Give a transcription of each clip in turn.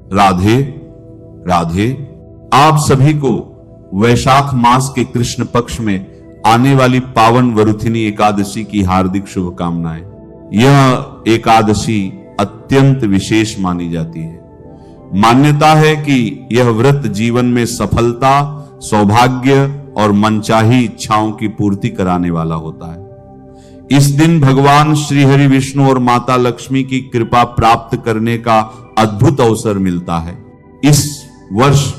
राधे राधे। आप सभी को वैशाख मास के कृष्ण पक्ष में आने वाली पावन वरुथिनी एकादशी की हार्दिक शुभकामनाएं। यह एकादशी अत्यंत विशेष मानी जाती है। मान्यता है कि यह व्रत जीवन में सफलता, सौभाग्य और मनचाही इच्छाओं की पूर्ति कराने वाला होता है। इस दिन भगवान श्री हरि विष्णु और माता लक्ष्मी की कृपा प्राप्त करने का अद्भुत अवसर मिलता है। इस वर्ष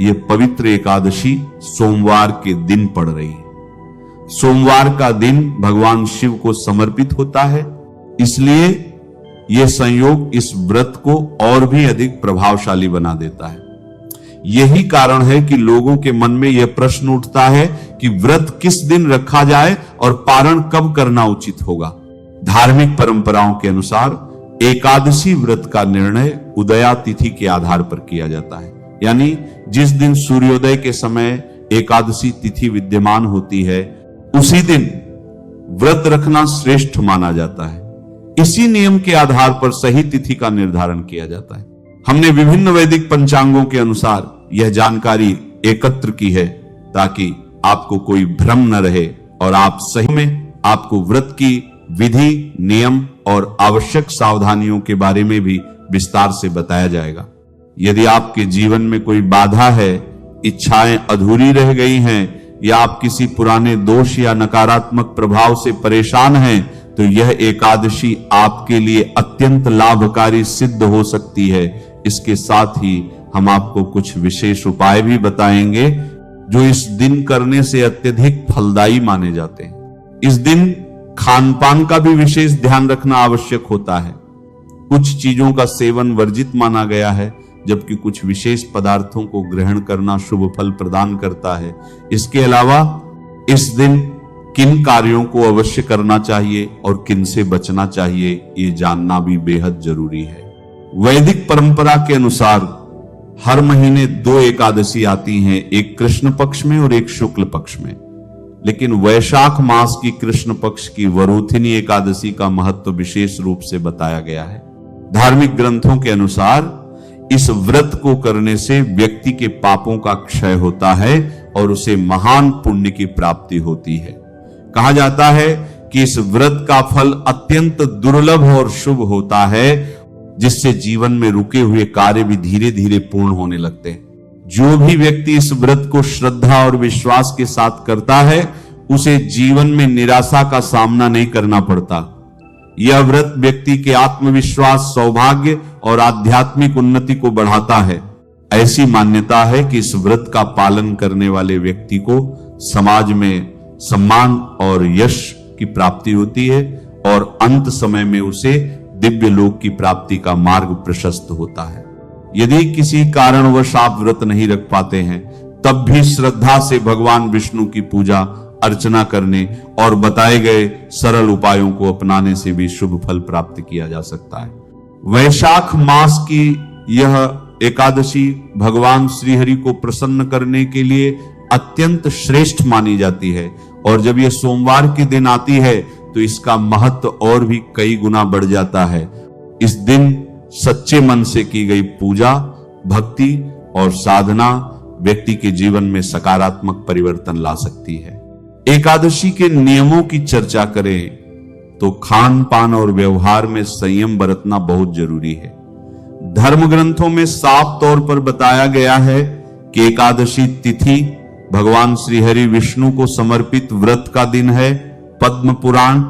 ये पवित्र एकादशी सोमवार के दिन पड़ रही है। सोमवार का दिन भगवान शिव को समर्पित होता है, इसलिए यह संयोग इस व्रत को और भी अधिक प्रभावशाली बना देता है। यही कारण है कि लोगों के मन में यह प्रश्न उठता है कि व्रत किस दिन रखा जाए और पारण कब करना उचित होगा। धार्मिक परंपराओं के अनुसार एकादशी व्रत का निर्णय उदया तिथि के आधार पर किया जाता है, यानी जिस दिन सूर्योदय के समय एकादशी तिथि विद्यमान होती है उसी दिन व्रत रखना श्रेष्ठ माना जाता है। इसी नियम के आधार पर सही तिथि का निर्धारण किया जाता है। हमने विभिन्न वैदिक पंचांगों के अनुसार यह जानकारी एकत्र की है ताकि आपको कोई भ्रम न रहे और आप सही में आपको व्रत की विधि, नियम और आवश्यक सावधानियों के बारे में भी विस्तार से बताया जाएगा। यदि आपके जीवन में कोई बाधा है, इच्छाएं अधूरी रह गई हैं या आप किसी पुराने दोष या नकारात्मक प्रभाव से परेशान हैं, तो यह एकादशी आपके लिए अत्यंत लाभकारी सिद्ध हो सकती है। इसके साथ ही हम आपको कुछ विशेष उपाय भी बताएंगे जो इस दिन करने से अत्यधिक फलदायी माने जाते हैं। इस दिन खान पान का भी विशेष ध्यान रखना आवश्यक होता है। कुछ चीजों का सेवन वर्जित माना गया है, जबकि कुछ विशेष पदार्थों को ग्रहण करना शुभ फल प्रदान करता है। इसके अलावा इस दिन किन कार्यों को अवश्य करना चाहिए और किन से बचना चाहिए, ये जानना भी बेहद जरूरी है। वैदिक परंपरा के अनुसार हर महीने 2 एकादशी आती हैं, एक कृष्ण पक्ष में और एक शुक्ल पक्ष में। लेकिन वैशाख मास की कृष्ण पक्ष की वरुथिनी एकादशी का महत्व विशेष रूप से बताया गया है। धार्मिक ग्रंथों के अनुसार इस व्रत को करने से व्यक्ति के पापों का क्षय होता है और उसे महान पुण्य की प्राप्ति होती है। कहा जाता है कि इस व्रत का फल अत्यंत दुर्लभ और शुभ होता है, जिससे जीवन में रुके हुए कार्य भी धीरे धीरे पूर्ण होने लगते हैं। जो भी व्यक्ति इस व्रत को श्रद्धा और विश्वास के साथ करता है, उसे जीवन में निराशा का सामना नहीं करना पड़ता। यह व्रत व्यक्ति के आत्मविश्वास, सौभाग्य और आध्यात्मिक उन्नति को बढ़ाता है। ऐसी मान्यता है कि इस व्रत का पालन करने वाले व्यक्ति को समाज में सम्मान और यश की प्राप्ति होती है और अंत समय में उसे दिव्य लोक की प्राप्ति का मार्ग प्रशस्त होता है। यदि किसी कारणवश आप व्रत नहीं रख पाते हैं, तब भी श्रद्धा से भगवान विष्णु की पूजा अर्चना करने और बताए गए सरल उपायों को अपनाने से भी शुभ फल प्राप्त किया जा सकता है। वैशाख मास की यह एकादशी भगवान श्रीहरि को प्रसन्न करने के लिए अत्यंत श्रेष्ठ मानी जाती है और जब यह सोमवार के दिन आती है तो इसका महत्व और भी कई गुना बढ़ जाता है। इस दिन सच्चे मन से की गई पूजा, भक्ति और साधना व्यक्ति के जीवन में सकारात्मक परिवर्तन ला सकती है। एकादशी के नियमों की चर्चा करें तो खान पान और व्यवहार में संयम बरतना बहुत जरूरी है। धर्म ग्रंथों में साफ तौर पर बताया गया है कि एकादशी तिथि भगवान श्री हरि विष्णु को समर्पित व्रत का दिन है। पद्म पुराण,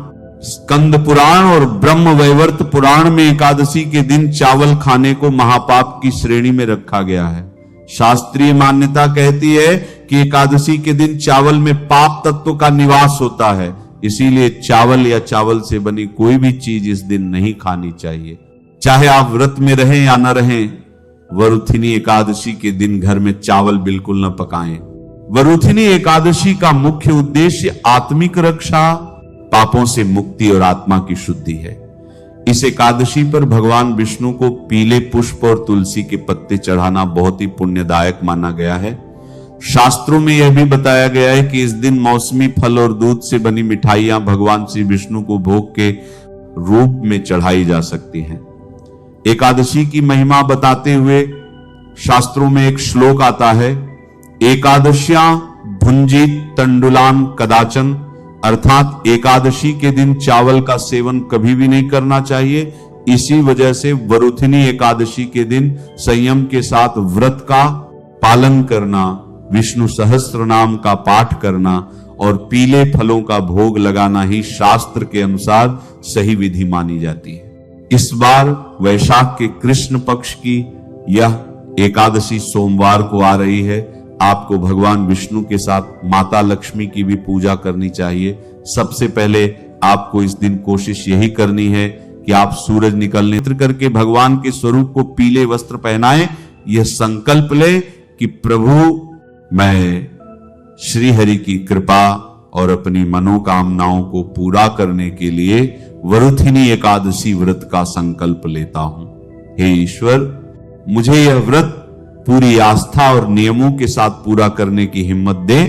स्कंद पुराण और ब्रह्म वैवर्त पुराण में एकादशी के दिन चावल खाने को महापाप की श्रेणी में रखा गया है। शास्त्रीय मान्यता कहती है कि एकादशी के दिन चावल में पाप तत्व का निवास होता है, इसीलिए चावल या चावल से बनी कोई भी चीज इस दिन नहीं खानी चाहिए। चाहे आप व्रत में रहें या न रहें, वरुथिनी एकादशी के दिन घर में चावल बिल्कुल न पकाएं। वरुथिनी एकादशी का मुख्य उद्देश्य आत्मिक रक्षा, पापों से मुक्ति और आत्मा की शुद्धि है। इस एकादशी पर भगवान विष्णु को पीले पुष्प और तुलसी के पत्ते चढ़ाना बहुत ही पुण्यदायक माना गया है। शास्त्रों में यह भी बताया गया है कि इस दिन मौसमी फल और दूध से बनी मिठाइयां भगवान श्री विष्णु को भोग के रूप में चढ़ाई जा सकती हैं। एकादशी की महिमा बताते हुए शास्त्रों में एक श्लोक आता है, एकादश्यां भुंजित तंडुलान कदाचन, अर्थात एकादशी के दिन चावल का सेवन कभी भी नहीं करना चाहिए। इसी वजह से वरुथिनी एकादशी के दिन संयम के साथ व्रत का पालन करना, विष्णु सहस्त्र नाम का पाठ करना और पीले फलों का भोग लगाना ही शास्त्र के अनुसार सही विधि मानी जाती है। इस बार वैशाख के कृष्ण पक्ष की यह एकादशी सोमवार को आ रही है। आपको भगवान विष्णु के साथ माता लक्ष्मी की भी पूजा करनी चाहिए। सबसे पहले आपको इस दिन कोशिश यही करनी है कि आप सूरज निकलने करके भगवान के स्वरूप को पीले वस्त्र पहनाएं। यह संकल्प ले कि प्रभु मैं श्री हरि की कृपा और अपनी मनोकामनाओं को पूरा करने के लिए वरुथिनी एकादशी व्रत का संकल्प लेता हूं। हे ईश्वर, मुझे यह व्रत पूरी आस्था और नियमों के साथ पूरा करने की हिम्मत दे।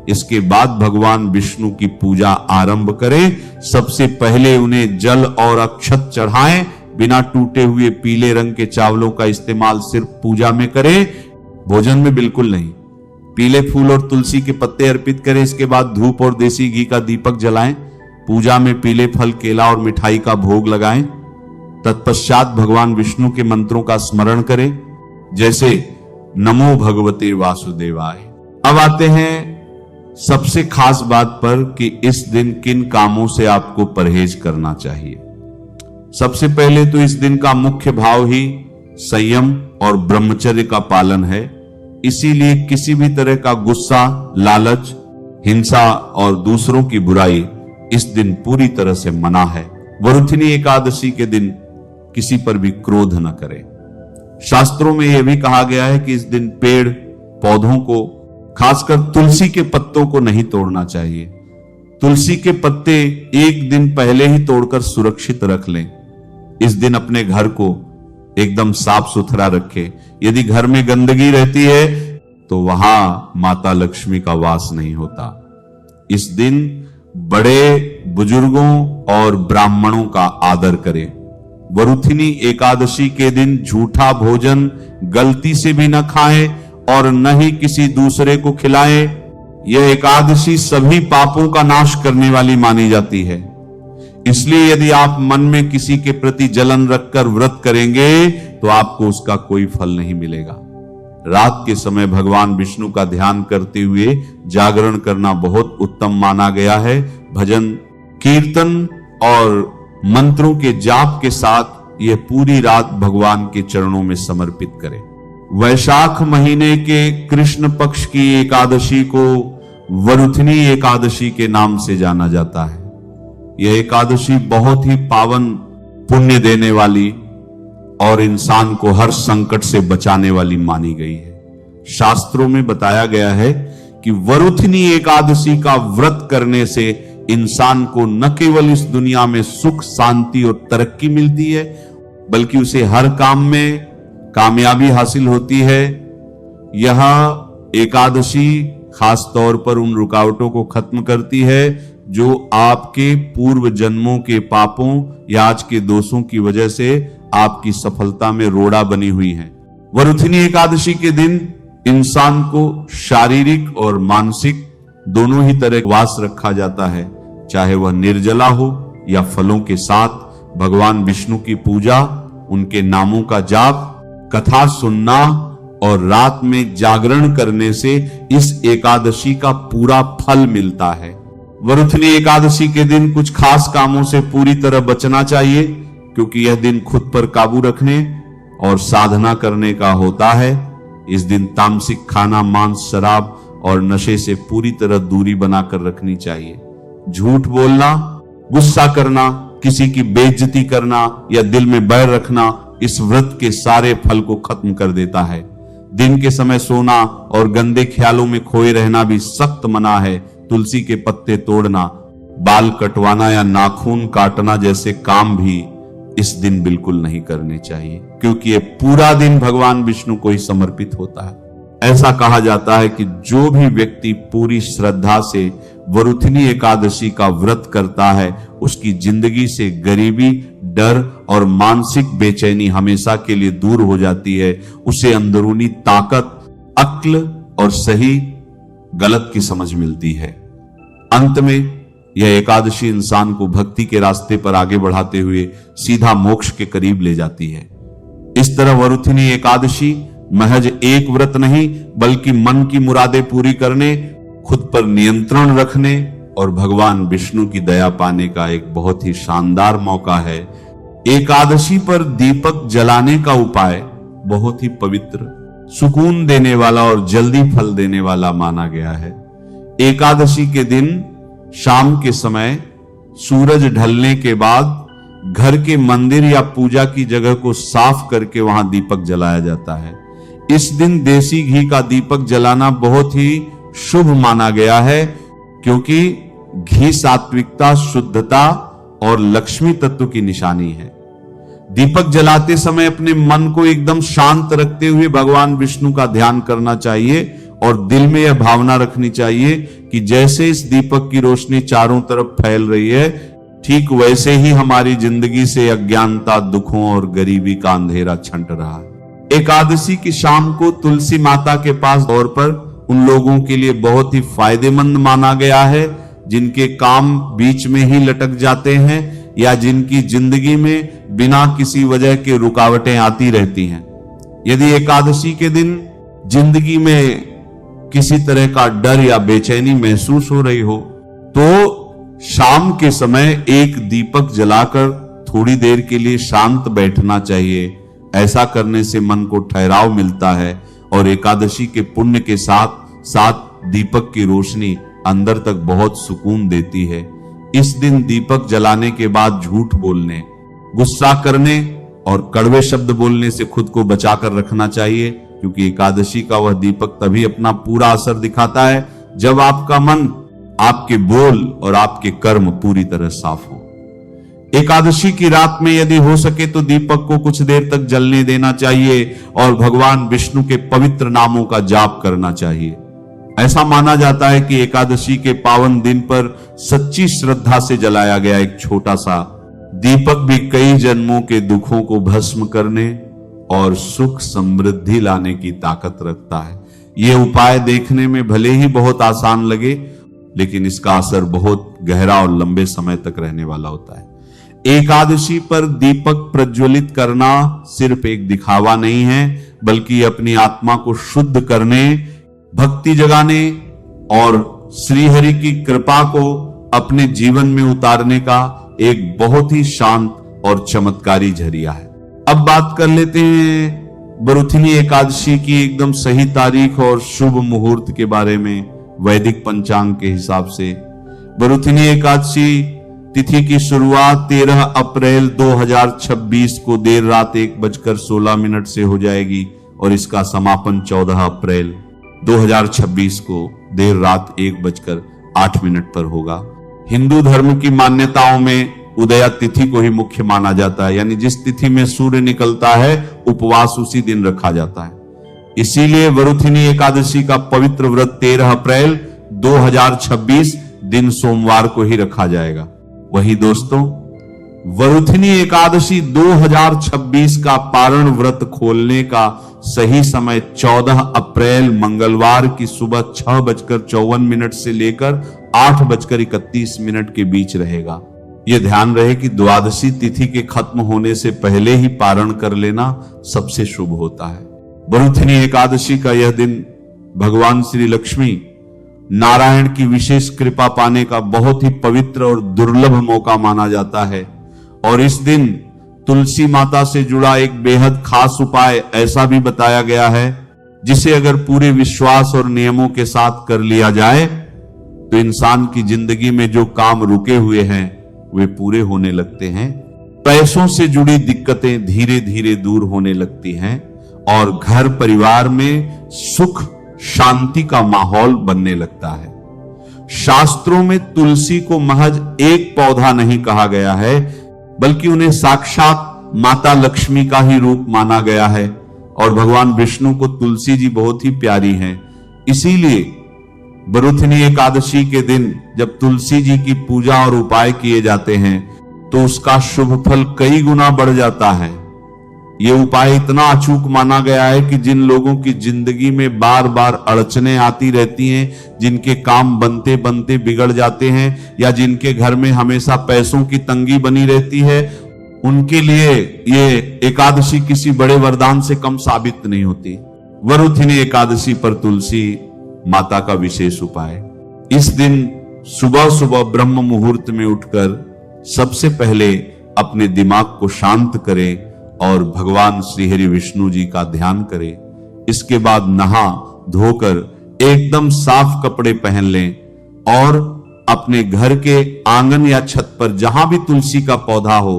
इसके बाद भगवान विष्णु की पूजा आरंभ करें। सबसे पहले उन्हें जल और अक्षत चढ़ाएं। बिना टूटे हुए पीले रंग के चावलों का इस्तेमाल सिर्फ पूजा में करें, भोजन में बिल्कुल नहीं। पीले फूल और तुलसी के पत्ते अर्पित करें। इसके बाद धूप और देसी घी का दीपक जलाएं। पूजा में पीले फल, केला और मिठाई का भोग लगाएं। तत्पश्चात भगवान विष्णु के मंत्रों का स्मरण करें, जैसे नमो भगवते वासुदेवाय। अब आते हैं सबसे खास बात पर कि इस दिन किन कामों से आपको परहेज करना चाहिए। सबसे पहले तो इस दिन का मुख्य भाव ही संयम और ब्रह्मचर्य का पालन है। इसीलिए किसी भी तरह का गुस्सा, लालच, हिंसा और दूसरों की बुराई इस दिन पूरी तरह से मना है। वरुथिनी एकादशी के दिन किसी पर भी क्रोध न करें। शास्त्रों में यह भी कहा गया है कि इस दिन पेड़ पौधों को, खासकर तुलसी के पत्तों को नहीं तोड़ना चाहिए। तुलसी के पत्ते एक दिन पहले ही तोड़कर सुरक्षित रख लें। इस दिन अपने घर को एकदम साफ सुथरा रखें। यदि घर में गंदगी रहती है तो वहां माता लक्ष्मी का वास नहीं होता। इस दिन बड़े बुजुर्गों और ब्राह्मणों का आदर करें। वरुथिनी एकादशी के दिन झूठा भोजन गलती से भी न खाएं और न ही किसी दूसरे को खिलाएं। यह एकादशी सभी पापों का नाश करने वाली मानी जाती है। इसलिए यदि आप मन में किसी के प्रति जलन रखकर व्रत करेंगे तो आपको उसका कोई फल नहीं मिलेगा। रात के समय भगवान विष्णु का ध्यान करते हुए जागरण करना बहुत उत्तम माना गया है। भजन, कीर्तन और मंत्रों के जाप के साथ यह पूरी रात भगवान के चरणों में समर्पित करें। वैशाख महीने के कृष्ण पक्ष की एकादशी को वरुथिनी एकादशी के नाम से जाना जाता है। यह एकादशी बहुत ही पावन, पुण्य देने वाली और इंसान को हर संकट से बचाने वाली मानी गई है। शास्त्रों में बताया गया है कि वरुथिनी एकादशी का व्रत करने से इंसान को न केवल इस दुनिया में सुख, शांति और तरक्की मिलती है, बल्कि उसे हर काम में कामयाबी हासिल होती है। यह एकादशी खास तौर पर उन रुकावटों को खत्म करती है जो आपके पूर्व जन्मों के पापों या आज के दोषों की वजह से आपकी सफलता में रोड़ा बनी हुई है। वरुथिनी एकादशी के दिन इंसान को शारीरिक और मानसिक दोनों ही तरह वास रखा जाता है, चाहे वह निर्जला हो या फलों के साथ। भगवान विष्णु की पूजा, उनके नामों का जाप, कथा सुनना और रात में जागरण करने से इस एकादशी का पूरा फल मिलता है। वरुथिनी एकादशी के दिन कुछ खास कामों से पूरी तरह बचना चाहिए, क्योंकि यह दिन खुद पर काबू रखने और साधना करने का होता है। इस दिन तामसिक खाना, मांस, शराब और नशे से पूरी तरह दूरी बनाकर रखनी चाहिए। झूठ बोलना, गुस्सा करना, किसी की बेइज्जती करना या दिल में बैर रखना इस व्रत के सारे फल को खत्म कर देता है। दिन के समय सोना और गंदे ख्यालों में खोए रहना भी सख्त मना है। तुलसी के पत्ते तोड़ना, बाल कटवाना या नाखून काटना जैसे काम भी इस दिन बिल्कुल नहीं करने चाहिए, क्योंकि ये पूरा दिन भगवान विष्णु को ही समर्पित होता है। ऐसा कहा जाता है कि जो भी व्यक्ति पूरी श्रद्धा से वरुथिनी एकादशी का व्रत करता है, उसकी जिंदगी से गरीबी, डर और मानसिक बेचैनी हमेशा के लिए दूर हो जाती है। उसे अंदरूनी ताकत, अक्ल और सही गलत की समझ मिलती है। अंत में यह एकादशी इंसान को भक्ति के रास्ते पर आगे बढ़ाते हुए सीधा मोक्ष के करीब ले जाती है। इस तरह वरुथिनी एकादशी महज एक व्रत नहीं बल्कि मन की मुरादें पूरी करने, खुद पर नियंत्रण रखने और भगवान विष्णु की दया पाने का एक बहुत ही शानदार मौका है। एकादशी पर दीपक जलाने का उपाय बहुत ही पवित्र, सुकून देने वाला और जल्दी फल देने वाला माना गया है। एकादशी के दिन शाम के समय सूरज ढलने के बाद घर के मंदिर या पूजा की जगह को साफ करके वहां दीपक जलाया जाता है। इस दिन देसी घी का दीपक जलाना बहुत ही शुभ माना गया है, क्योंकि घी सात्विकता, शुद्धता और लक्ष्मी तत्व की निशानी है। दीपक जलाते समय अपने मन को एकदम शांत रखते हुए भगवान विष्णु का ध्यान करना चाहिए और दिल में यह भावना रखनी चाहिए कि जैसे इस दीपक की रोशनी चारों तरफ फैल रही है, ठीक वैसे ही हमारी जिंदगी से अज्ञानता, दुखों और गरीबी का अंधेरा छंट रहा है। एकादशी की शाम को तुलसी माता के पास तौर पर उन लोगों के लिए बहुत ही फायदेमंद माना गया है जिनके काम बीच में ही लटक जाते हैं या जिनकी जिंदगी में बिना किसी वजह के रुकावटें आती रहती हैं। यदि एकादशी के दिन जिंदगी में किसी तरह का डर या बेचैनी महसूस हो रही हो तो शाम के समय एक दीपक जलाकर थोड़ी देर के लिए शांत बैठना चाहिए। ऐसा करने से मन को ठहराव मिलता है और एकादशी के पुण्य के साथ साथ दीपक की रोशनी अंदर तक बहुत सुकून देती है। इस दिन दीपक जलाने के बाद झूठ बोलने, गुस्सा करने और कड़वे शब्द बोलने से खुद को बचाकर रखना चाहिए, क्योंकि एकादशी का वह दीपक तभी अपना पूरा असर दिखाता है जब आपका मन, आपके बोल और आपके कर्म पूरी तरह साफ हो। एकादशी की रात में यदि हो सके तो दीपक को कुछ देर तक जलने देना चाहिए और भगवान विष्णु के पवित्र नामों का जाप करना चाहिए। ऐसा माना जाता है कि एकादशी के पावन दिन पर सच्ची श्रद्धा से जलाया गया एक छोटा सा दीपक भी कई जन्मों के दुखों को भस्म करने और सुख समृद्धि लाने की ताकत रखता है। यह उपाय देखने में भले ही बहुत आसान लगे, लेकिन इसका असर बहुत गहरा और लंबे समय तक रहने वाला होता है। एकादशी पर दीपक प्रज्वलित करना सिर्फ एक दिखावा नहीं है, बल्कि अपनी आत्मा को शुद्ध करने, भक्ति जगाने और श्रीहरि की कृपा को अपने जीवन में उतारने का एक बहुत ही शांत और चमत्कारी जरिया है। अब बात कर लेते हैं वरुथिनी एकादशी की एकदम सही तारीख और शुभ मुहूर्त के बारे में। वैदिक पंचांग के हिसाब से वरुथिनी एकादशी तिथि की शुरुआत 13 अप्रैल 2026 को देर रात 1:16 से हो जाएगी और इसका समापन 14 अप्रैल 2026 को देर रात 1:08 पर होगा। हिंदू धर्म की मान्यताओं में उदया तिथि को ही मुख्य माना जाता है, यानी जिस तिथि में सूर्य निकलता है उपवास उसी दिन रखा जाता है। इसीलिए वरुथिनी एकादशी का पवित्र व्रत 13 अप्रैल 2026 दिन सोमवार को ही रखा जाएगा। वही दोस्तों, वरुथिनी एकादशी 2026 का पारण व्रत खोलने का सही समय 14 अप्रैल मंगलवार की सुबह 6:54 से लेकर 8:31 के बीच रहेगा। यह ध्यान रहे कि द्वादशी तिथि के खत्म होने से पहले ही पारण कर लेना सबसे शुभ होता है। वरुथिनी एकादशी का यह दिन भगवान श्री लक्ष्मी नारायण की विशेष कृपा पाने का बहुत ही पवित्र और दुर्लभ मौका माना जाता है और इस दिन तुलसी माता से जुड़ा एक बेहद खास उपाय ऐसा भी बताया गया है जिसे अगर पूरे विश्वास और नियमों के साथ कर लिया जाए तो इंसान की जिंदगी में जो काम रुके हुए हैं वे पूरे होने लगते हैं। पैसों से जुड़ी दिक्कतें धीरे धीरे दूर होने लगती हैं और घर परिवार में सुख शांति का माहौल बनने लगता है। शास्त्रों में तुलसी को महज एक पौधा नहीं कहा गया है, बल्कि उन्हें साक्षात माता लक्ष्मी का ही रूप माना गया है और भगवान विष्णु को तुलसी जी बहुत ही प्यारी हैं। इसीलिए वरुथिनी एकादशी के दिन जब तुलसी जी की पूजा और उपाय किए जाते हैं तो उसका शुभ फल कई गुना बढ़ जाता है। यह उपाय इतना अचूक माना गया है कि जिन लोगों की जिंदगी में बार बार अड़चने आती रहती हैं, जिनके काम बनते बनते बिगड़ जाते हैं, या जिनके घर में हमेशा पैसों की तंगी बनी रहती है, उनके लिए ये एकादशी किसी बड़े वरदान से कम साबित नहीं होती। वरुथिनी एकादशी पर तुलसी माता का विशेष उपाय। इस दिन सुबह सुबह ब्रह्म मुहूर्त में उठकर सबसे पहले अपने दिमाग को शांत करें और भगवान श्री हरि विष्णु जी का ध्यान करें। इसके बाद नहा धोकर एकदम साफ कपड़े पहन लें और अपने घर के आंगन या छत पर जहां भी तुलसी का पौधा हो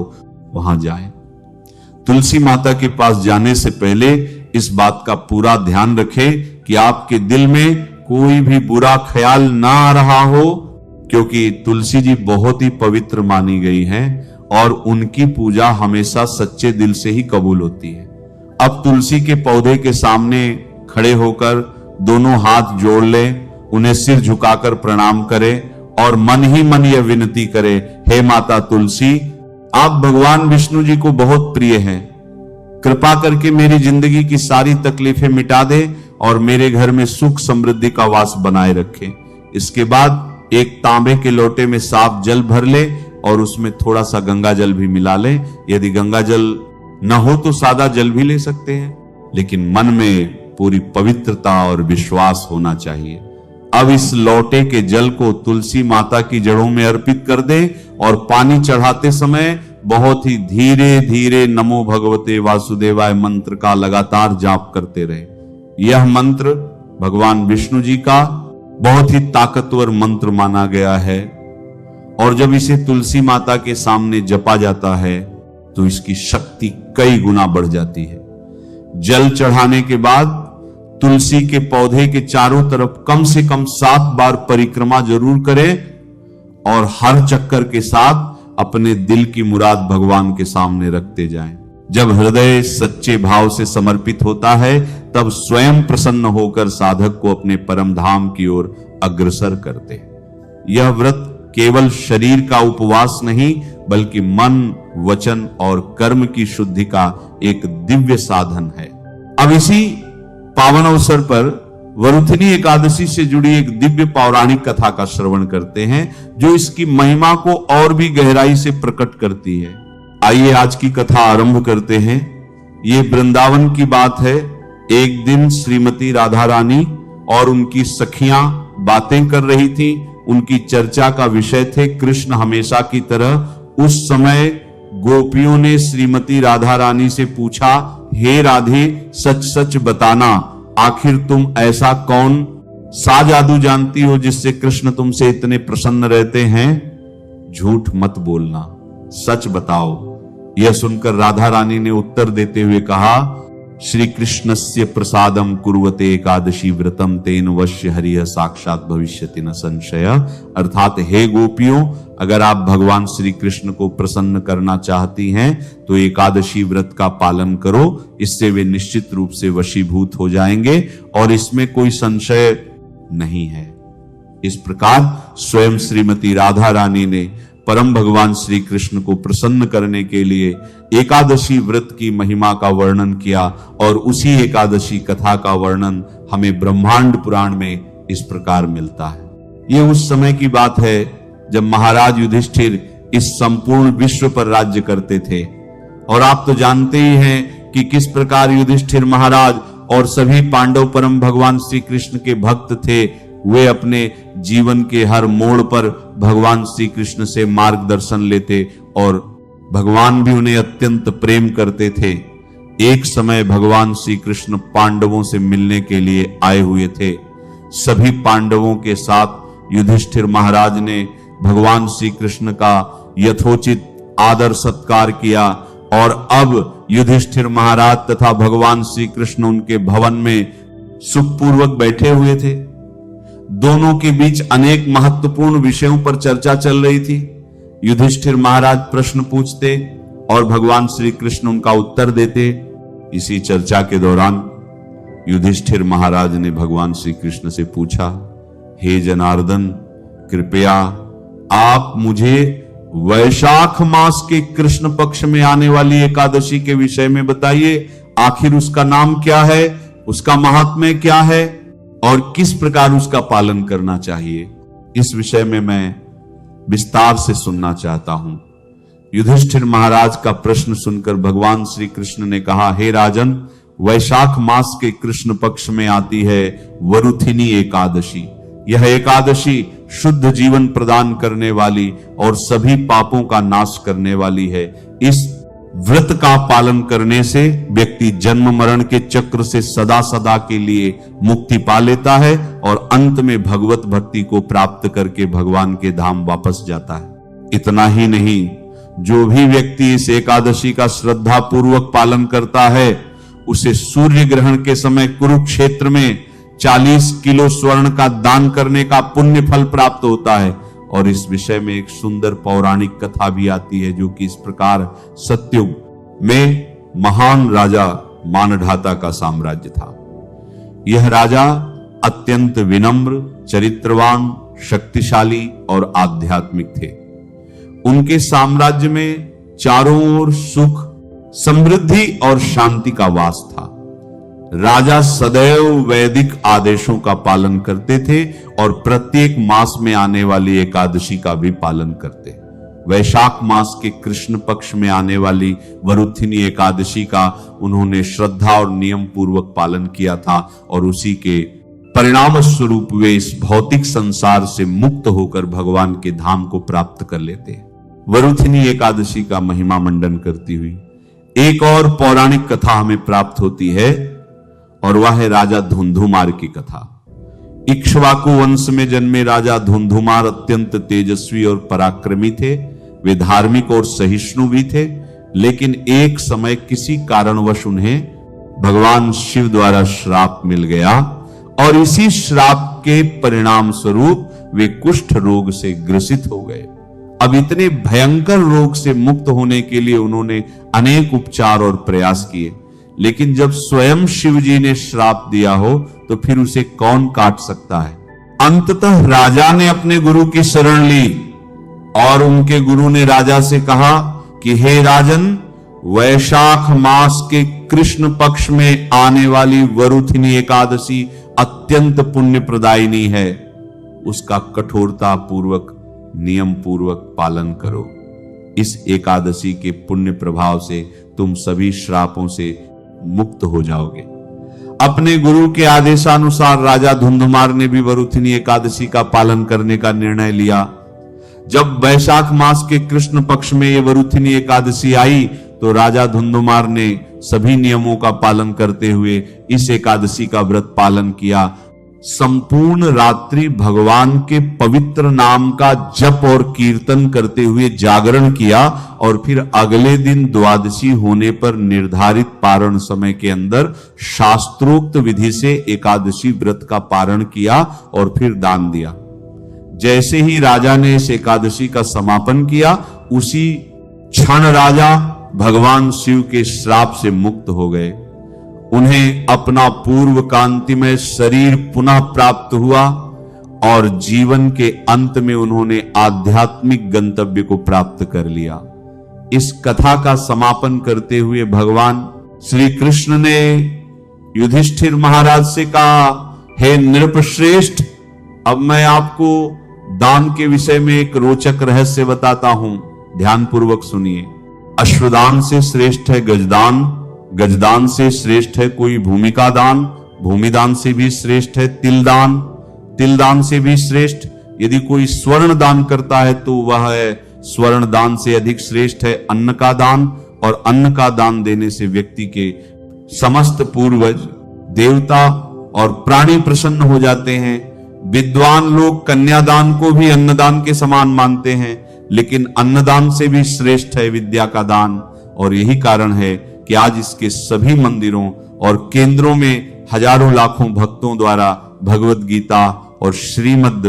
वहां जाएं। तुलसी माता के पास जाने से पहले इस बात का पूरा ध्यान रखें कि आपके दिल में कोई भी बुरा ख्याल ना आ रहा हो, क्योंकि तुलसी जी बहुत ही पवित्र मानी गई हैं और उनकी पूजा हमेशा सच्चे दिल से ही कबूल होती है। अब तुलसी के पौधे के सामने खड़े होकर दोनों हाथ जोड़ लें, उन्हें सिर झुकाकर प्रणाम करें और मन ही मन यह विनती करें, हे माता तुलसी, आप भगवान विष्णु जी को बहुत प्रिय हैं, कृपा करके मेरी जिंदगी की सारी तकलीफें मिटा दे और मेरे घर में सुख समृद्धि का वास बनाए रखें। इसके बाद एक तांबे के लोटे में साफ जल भर ले और उसमें थोड़ा सा गंगा जल भी मिला लें। यदि गंगा जल न हो तो सादा जल भी ले सकते हैं, लेकिन मन में पूरी पवित्रता और विश्वास होना चाहिए। अब इस लोटे के जल को तुलसी माता की जड़ों में अर्पित कर दें और पानी चढ़ाते समय बहुत ही धीरे धीरे नमो भगवते वासुदेवाय मंत्र का लगातार जाप करते रहे। यह मंत्र भगवान विष्णु जी का बहुत ही ताकतवर मंत्र माना गया है और जब इसे तुलसी माता के सामने जपा जाता है तो इसकी शक्ति कई गुना बढ़ जाती है। जल चढ़ाने के बाद तुलसी के पौधे के चारों तरफ कम से कम 7 बार परिक्रमा जरूर करें और हर चक्कर के साथ अपने दिल की मुराद भगवान के सामने रखते जाएं। जब हृदय सच्चे भाव से समर्पित होता है तब स्वयं प्रसन्न होकर साधक को अपने परम धाम की ओर अग्रसर करते हैं। यह व्रत केवल शरीर का उपवास नहीं बल्कि मन, वचन और कर्म की शुद्धि का एक दिव्य साधन है। अब इसी पावन अवसर पर वरुथिनी एकादशी से जुड़ी एक दिव्य पौराणिक कथा का श्रवण करते हैं जो इसकी महिमा को और भी गहराई से प्रकट करती है। आइए आज की कथा आरंभ करते हैं। ये वृंदावन की बात है। एक दिन श्रीमती राधा रानी और उनकी सखियां बातें कर रही थी। उनकी चर्चा का विषय थे कृष्ण। हमेशा की तरह उस समय गोपियों ने श्रीमती राधा रानी से पूछा, हे राधे, सच सच बताना, आखिर तुम ऐसा कौन सा जादू जानती हो जिससे कृष्ण तुमसे इतने प्रसन्न रहते हैं? झूठ मत बोलना, सच बताओ। यह सुनकर राधा रानी ने उत्तर देते हुए कहा, श्री कृष्णस्य प्रसादम कुर्वते एकादशी व्रतम तेन वश्य हरिः साक्षात भविष्यति न संशय। अर्थात हे गोपियों, अगर आप भगवान श्री कृष्ण को प्रसन्न करना चाहती हैं तो एकादशी व्रत का पालन करो, इससे वे निश्चित रूप से वशीभूत हो जाएंगे और इसमें कोई संशय नहीं है। इस प्रकार स्वयं श्रीमती राधा रानी ने परम भगवान श्री कृष्ण को प्रसन्न करने के लिए एकादशी व्रत की महिमा का वर्णन किया और उसी एकादशी कथा का वर्णन हमें ब्रह्मांड पुराण में इस प्रकार मिलता है। यह उस समय की बात है जब महाराज युधिष्ठिर इस संपूर्ण विश्व पर राज्य करते थे और आप तो जानते ही हैं कि किस प्रकार युधिष्ठिर महाराज और सभी पांडव परम भगवान श्री कृष्ण के भक्त थे। वे अपने जीवन के हर मोड़ पर भगवान श्री कृष्ण से मार्गदर्शन लेते और भगवान भी उन्हें अत्यंत प्रेम करते थे। एक समय भगवान श्री कृष्ण पांडवों से मिलने के लिए आए हुए थे। सभी पांडवों के साथ युधिष्ठिर महाराज ने भगवान श्री कृष्ण का यथोचित आदर सत्कार किया और अब युधिष्ठिर महाराज तथा भगवान श्री कृष्ण उनके भवन में सुखपूर्वक बैठे हुए थे। दोनों के बीच अनेक महत्वपूर्ण विषयों पर चर्चा चल रही थी। युधिष्ठिर महाराज प्रश्न पूछते और भगवान श्री कृष्ण उनका उत्तर देते। इसी चर्चा के दौरान युधिष्ठिर महाराज ने भगवान श्री कृष्ण से पूछा, हे जनार्दन, कृपया आप मुझे वैशाख मास के कृष्ण पक्ष में आने वाली एकादशी के विषय में बताइए। आखिर उसका नाम क्या है, उसका महात्म्य क्या है और किस प्रकार उसका पालन करना चाहिए, इस विषय में मैं विस्तार से सुनना चाहता हूं। युधिष्ठिर महाराज का प्रश्न सुनकर भगवान श्री कृष्ण ने कहा, हे राजन, वैशाख मास के कृष्ण पक्ष में आती है वरुथिनी एकादशी। यह एकादशी शुद्ध जीवन प्रदान करने वाली और सभी पापों का नाश करने वाली है। इस व्रत का पालन करने से व्यक्ति जन्म मरण के चक्र से सदा सदा के लिए मुक्ति पा लेता है और अंत में भगवत भक्ति को प्राप्त करके भगवान के धाम वापस जाता है। इतना ही नहीं, जो भी व्यक्ति इस एकादशी का श्रद्धा पूर्वक पालन करता है, उसे सूर्य ग्रहण के समय कुरुक्षेत्र में 40 किलो स्वर्ण का दान करने का पुण्य फल प्राप्त होता है। और इस विषय में एक सुंदर पौराणिक कथा भी आती है, जो कि इस प्रकार सतयुग में महान राजा मानधाता का साम्राज्य था। यह राजा अत्यंत विनम्र, चरित्रवान, शक्तिशाली और आध्यात्मिक थे। उनके साम्राज्य में चारों ओर सुख, समृद्धि और शांति का वास था। राजा सदैव वैदिक आदेशों का पालन करते थे और प्रत्येक मास में आने वाली एकादशी का भी पालन करते। वैशाख मास के कृष्ण पक्ष में आने वाली वरुथिनी एकादशी का उन्होंने श्रद्धा और नियम पूर्वक पालन किया था और उसी के परिणाम स्वरूप वे इस भौतिक संसार से मुक्त होकर भगवान के धाम को प्राप्त कर लेते। वरुथिनी एकादशी का महिमा मंडन करती हुई एक और पौराणिक कथा हमें प्राप्त होती है और वह है राजा धुंधुमार की कथा। इक्ष्वाकु वंश में जन्मे राजा धुंधुमार अत्यंत तेजस्वी और पराक्रमी थे। वे धार्मिक और सहिष्णु भी थे, लेकिन एक समय किसी कारणवश उन्हें भगवान शिव द्वारा श्राप मिल गया और इसी श्राप के परिणाम स्वरूप वे कुष्ठ रोग से ग्रसित हो गए। अब इतने भयंकर रोग से मुक्त होने के लिए उन्होंने अनेक उपचार और प्रयास किए, लेकिन जब स्वयं शिव जी ने श्राप दिया हो तो फिर उसे कौन काट सकता है। अंततः राजा ने अपने गुरु की शरण ली और उनके गुरु ने राजा से कहा कि हे राजन, वैशाख मास के कृष्ण पक्ष में आने वाली वरुथिनी एकादशी अत्यंत पुण्य प्रदायिनी है। उसका कठोरता पूर्वक, नियम पूर्वक पालन करो। इस एकादशी के पुण्य प्रभाव से तुम सभी श्रापों से मुक्त हो जाओगे। अपने गुरु के आदेशानुसार राजा धुंधुमार ने भी वरुथिनी एकादशी का पालन करने का निर्णय लिया। जब वैशाख मास के कृष्ण पक्ष में ये वरुथिनी एकादशी आई तो राजा धुंधुमार ने सभी नियमों का पालन करते हुए इस एकादशी का व्रत पालन किया। संपूर्ण रात्रि भगवान के पवित्र नाम का जप और कीर्तन करते हुए जागरण किया और फिर अगले दिन द्वादशी होने पर निर्धारित पारण समय के अंदर शास्त्रोक्त विधि से एकादशी व्रत का पारण किया और फिर दान दिया। जैसे ही राजा ने इस एकादशी का समापन किया, उसी क्षण राजा भगवान शिव के श्राप से मुक्त हो गए। उन्हें अपना पूर्व कांतिमय शरीर पुनः प्राप्त हुआ और जीवन के अंत में उन्होंने आध्यात्मिक गंतव्य को प्राप्त कर लिया। इस कथा का समापन करते हुए भगवान श्री कृष्ण ने युधिष्ठिर महाराज से कहा, हे नृपश्रेष्ठ, अब मैं आपको दान के विषय में एक रोचक रहस्य बताता हूं, ध्यानपूर्वक सुनिए। अश्वदान से श्रेष्ठ है गजदान, गजदान से श्रेष्ठ है कोई भूमिका दान, भूमिदान से भी श्रेष्ठ है तिलदान, तिलदान से भी श्रेष्ठ यदि कोई स्वर्ण दान करता है तो वह है स्वर्ण दान से अधिक श्रेष्ठ है अन्न का दान, और अन्न का दान देने से व्यक्ति के समस्त पूर्वज, देवता और प्राणी प्रसन्न हो जाते हैं। विद्वान लोग कन्यादान को भी अन्नदान के समान मानते हैं, लेकिन अन्नदान से भी श्रेष्ठ है विद्या का दान। और यही कारण है कि आज इसके सभी मंदिरों और केंद्रों में हजारों लाखों भक्तों द्वारा भगवत गीता और श्रीमद्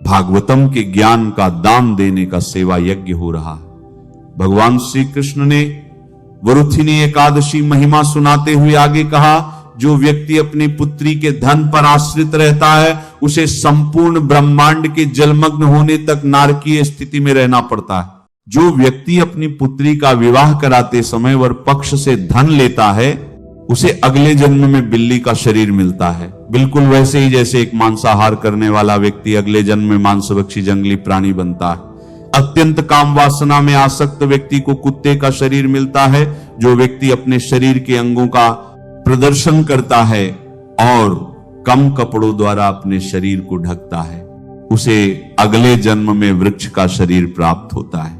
भागवतम के ज्ञान का दान देने का सेवा यज्ञ हो रहा है। भगवान श्री कृष्ण ने वरुथिनी एकादशी महिमा सुनाते हुए आगे कहा, जो व्यक्ति अपनी पुत्री के धन पर आश्रित रहता है उसे संपूर्ण ब्रह्मांड के जलमग्न होने तक नारकीय स्थिति में रहना पड़ता है। जो व्यक्ति अपनी पुत्री का विवाह कराते समय वर पक्ष से धन लेता है, उसे अगले जन्म में बिल्ली का शरीर मिलता है। बिल्कुल वैसे ही जैसे एक मांसाहार करने वाला व्यक्ति अगले जन्म में मांसभक्षी जंगली प्राणी बनता है। अत्यंत काम वासना में आसक्त व्यक्ति को कुत्ते का शरीर मिलता है। जो व्यक्ति अपने शरीर के अंगों का प्रदर्शन करता है और कम कपड़ों द्वारा अपने शरीर को ढकता है, उसे अगले जन्म में वृक्ष का शरीर प्राप्त होता है।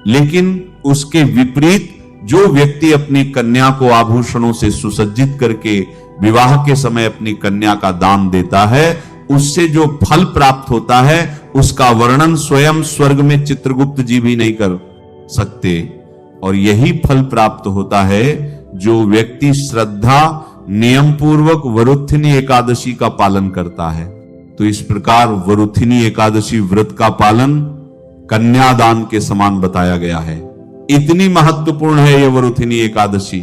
लेकिन उसके विपरीत जो व्यक्ति अपनी कन्या को आभूषणों से सुसज्जित करके विवाह के समय अपनी कन्या का दान देता है, उससे जो फल प्राप्त होता है उसका वर्णन स्वयं स्वर्ग में चित्रगुप्त जी भी नहीं कर सकते। और यही फल प्राप्त होता है जो व्यक्ति श्रद्धा नियम पूर्वक वरुथिनी एकादशी का पालन करता है। तो इस प्रकार वरुथिनी एकादशी व्रत का पालन कन्यादान के समान बताया गया है। इतनी महत्वपूर्ण है यह वरुथिनी एकादशी।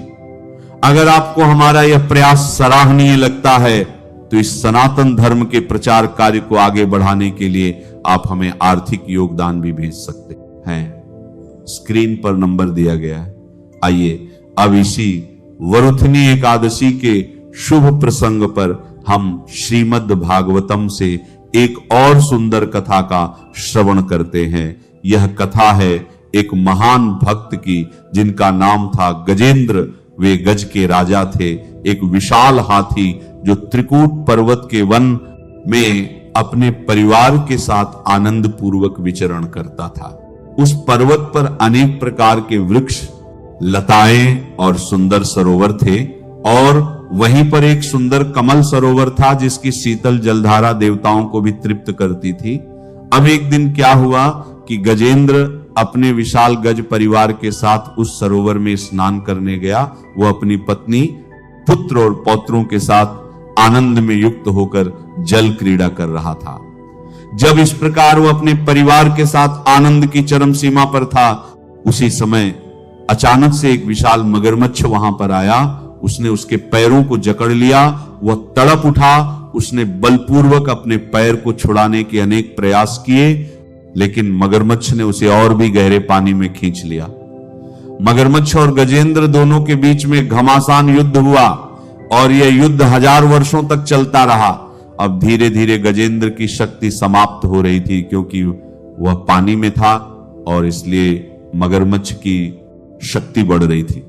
अगर आपको हमारा यह प्रयास सराहनीय लगता है तो इस सनातन धर्म के प्रचार कार्य को आगे बढ़ाने के लिए आप हमें आर्थिक योगदान भी भेज सकते हैं। स्क्रीन पर नंबर दिया गया है। आइए अब इसी वरुथिनी एकादशी के शुभ प्रसंग पर हम श्रीमद् भागवतम से एक और सुंदर कथा का श्रवण करते हैं। यह कथा है एक महान भक्त की, जिनका नाम था गजेंद्र। वे गज के राजा थे। एक विशाल हाथी जो त्रिकूट पर्वत के वन में अपने परिवार के साथ आनंद पूर्वक विचरण करता था। उस पर्वत पर अनेक प्रकार के वृक्ष, लताएं और सुंदर सरोवर थे, और वहीं पर एक सुंदर कमल सरोवर था जिसकी शीतल जलधारा देवताओं को भी तृप्त करती थी। अब एक दिन क्या हुआ कि गजेंद्र अपने विशाल गज परिवार के साथ उस सरोवर में स्नान करने गया। वो अपनी पत्नी, पुत्र और पौत्रों के साथ आनंद में युक्त होकर जल क्रीड़ा कर रहा था। जब इस प्रकार वो अपने परिवार के साथ आनंद की चरम सीमा पर था, उसी समय अचानक से एक विशाल मगरमच्छ वहां पर आया। उसने उसके पैरों को जकड़ लिया। वह तड़प उठा। उसने बलपूर्वक अपने पैर को छुड़ाने के अनेक प्रयास किए, लेकिन मगरमच्छ ने उसे और भी गहरे पानी में खींच लिया। मगरमच्छ और गजेंद्र दोनों के बीच में घमासान युद्ध हुआ और यह युद्ध 1000 वर्षों तक चलता रहा। अब धीरे धीरे गजेंद्र की शक्ति समाप्त हो रही थी, क्योंकि वह पानी में था और इसलिए मगरमच्छ की शक्ति बढ़ रही थी।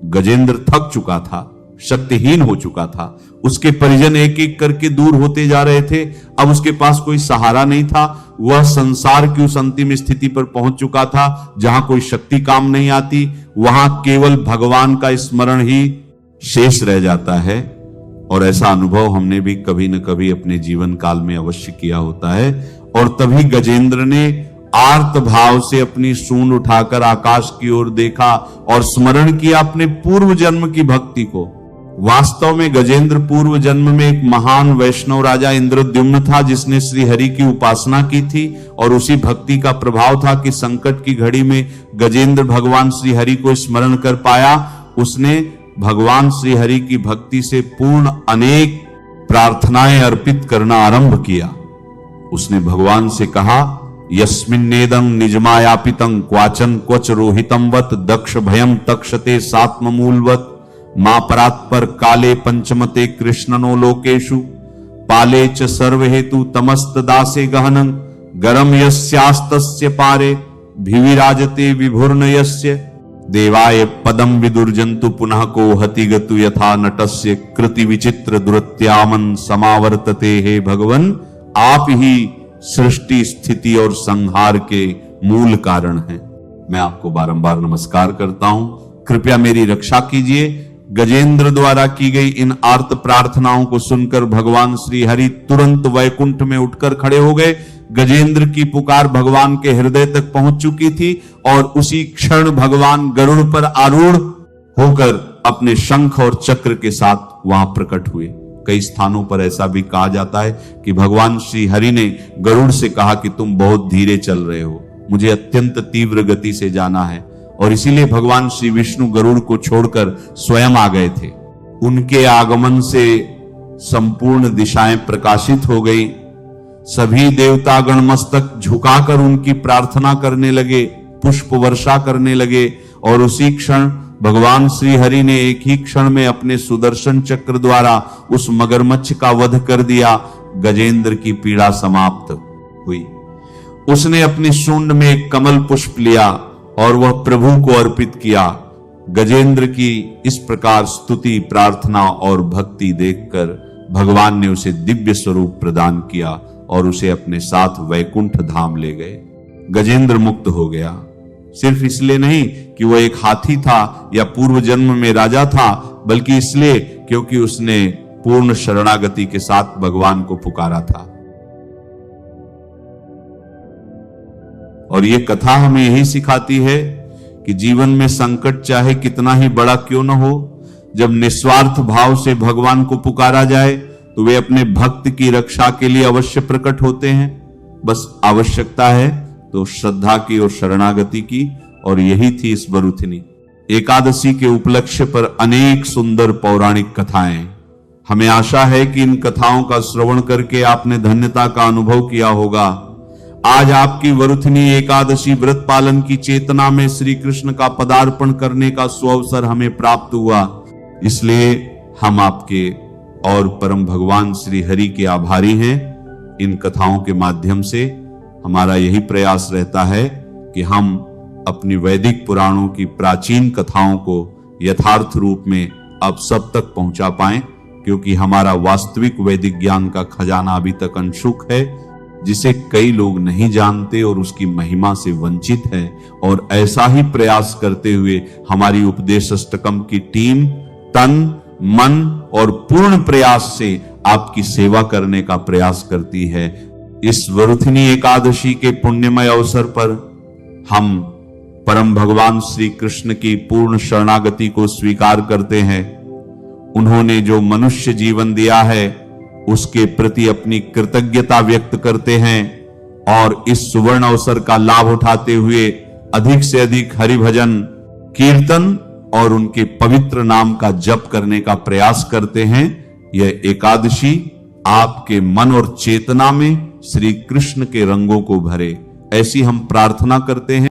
गजेंद्र थक चुका था, शक्तिहीन हो चुका था। उसके परिजन एक एक करके दूर होते जा रहे थे। अब उसके पास कोई सहारा नहीं था। वह संसार की उस अंतिम स्थिति पर पहुंच चुका था जहां कोई शक्ति काम नहीं आती, वहां केवल भगवान का स्मरण ही शेष रह जाता है। और ऐसा अनुभव हमने भी कभी न कभी अपने जीवन काल में अवश्य किया होता है। और तभी गजेंद्र ने आर्त भाव से अपनी सूंड उठाकर आकाश की ओर देखा और स्मरण किया अपने पूर्व जन्म की भक्ति को। वास्तव में गजेंद्र पूर्व जन्म में एक महान वैष्णव राजा इंद्रद्युम्न था, जिसने श्री हरि की उपासना की थी, और उसी भक्ति का प्रभाव था कि संकट की घड़ी में गजेंद्र भगवान श्री हरि को स्मरण कर पाया। उसने भगवान श्री हरि की भक्ति से पूर्ण अनेक प्रार्थनाएं अर्पित करना आरंभ किया। उसने भगवान से कहा, यस्मिन्नेदं निजमायापितं क्वाचन क्वच रोहितं वत दक्ष भयं तक्षते सात्ममूलवत मां परात्पर काले पंचमते कृष्णनो लोकेषु पाले च सर्वहेतु तमस्त दासे गहनं गरम यस्यास्तस्य पारे भिविराजते विभुर्न यस्य देवाय पदम विदुर्जन्तु पुनः को हति गतु यथा नटस्य कृति विचित्र दुरत्यामन समावर्तते। हे भगवन, आप ही सृष्टि, स्थिति और संहार के मूल कारण हैं। मैं आपको बारंबार नमस्कार करता हूं। कृपया मेरी रक्षा कीजिए। गजेंद्र द्वारा की गई इन आर्त प्रार्थनाओं को सुनकर भगवान श्री हरि तुरंत वैकुंठ में उठकर खड़े हो गए। गजेंद्र की पुकार भगवान के हृदय तक पहुंच चुकी थी और उसी क्षण भगवान गरुड़ पर आरूढ़ होकर अपने शंख और चक्र के साथ वहां प्रकट हुए। कई स्थानों पर ऐसा भी कहा जाता है कि भगवान श्री हरि ने गरुड़ से कहा कि तुम बहुत धीरे चल रहे हो, मुझे अत्यंत तीव्र गति से जाना है, और इसीलिए भगवान श्री विष्णु गरुड़ को छोड़कर स्वयं आ गए थे। उनके आगमन से संपूर्ण दिशाएं प्रकाशित हो गई। सभी देवता गण मस्तक झुकाकर उनकी प्रार्थना करने लगे। पुष्प वर्षा करने लगे और उसी क्षण भगवान श्री हरि ने एक ही क्षण में अपने सुदर्शन चक्र द्वारा उस मगरमच्छ का वध कर दिया। गजेंद्र की पीड़ा समाप्त हुई। उसने अपनी सूंड में एक कमल पुष्प लिया और वह प्रभु को अर्पित किया। गजेंद्र की इस प्रकार स्तुति, प्रार्थना और भक्ति देखकर भगवान ने उसे दिव्य स्वरूप प्रदान किया और उसे अपने साथ वैकुंठ धाम ले गए। गजेंद्र मुक्त हो गया, सिर्फ इसलिए नहीं कि वह एक हाथी था या पूर्व जन्म में राजा था, बल्कि इसलिए क्योंकि उसने पूर्ण शरणागति के साथ भगवान को पुकारा था। और यह कथा हमें यही सिखाती है कि जीवन में संकट चाहे कितना ही बड़ा क्यों न हो, जब निस्वार्थ भाव से भगवान को पुकारा जाए तो वे अपने भक्त की रक्षा के लिए अवश्य प्रकट होते हैं। बस आवश्यकता है तो श्रद्धा की और शरणागति की, और यही थी इस वरुथिनी एकादशी के उपलक्ष्य पर अनेक सुंदर पौराणिक कथाएं। हमें आशा है कि इन कथाओं का श्रवण करके आपने धन्यता का अनुभव किया होगा। आज आपकी वरुथिनी एकादशी व्रत पालन की चेतना में श्री कृष्ण का पदार्पण करने का सुअवसर हमें प्राप्त हुआ, इसलिए हम आपके और परम भगवान श्री हरि के आभारी हैं। इन कथाओं के माध्यम से हमारा यही प्रयास रहता है कि हम अपनी वैदिक पुराणों की प्राचीन कथाओं को यथार्थ रूप में अब सब तक पहुंचा पाएं, क्योंकि हमारा वास्तविक वैदिक ज्ञान का खजाना अभी तक अनशुक है, जिसे कई लोग नहीं जानते और उसकी महिमा से वंचित है। और ऐसा ही प्रयास करते हुए हमारी उपदेश अष्टकम की टीम तन, मन और पूर्ण प्रयास से आपकी सेवा करने का प्रयास करती है। इस वरुथिनी एकादशी के पुण्यमय अवसर पर हम परम भगवान श्री कृष्ण की पूर्ण शरणागति को स्वीकार करते हैं। उन्होंने जो मनुष्य जीवन दिया है उसके प्रति अपनी कृतज्ञता व्यक्त करते हैं और इस सुवर्ण अवसर का लाभ उठाते हुए अधिक से अधिक हरि भजन, कीर्तन और उनके पवित्र नाम का जप करने का प्रयास करते हैं। यह एकादशी आपके मन और चेतना में श्री कृष्ण के रंगों को भरे, ऐसी हम प्रार्थना करते हैं।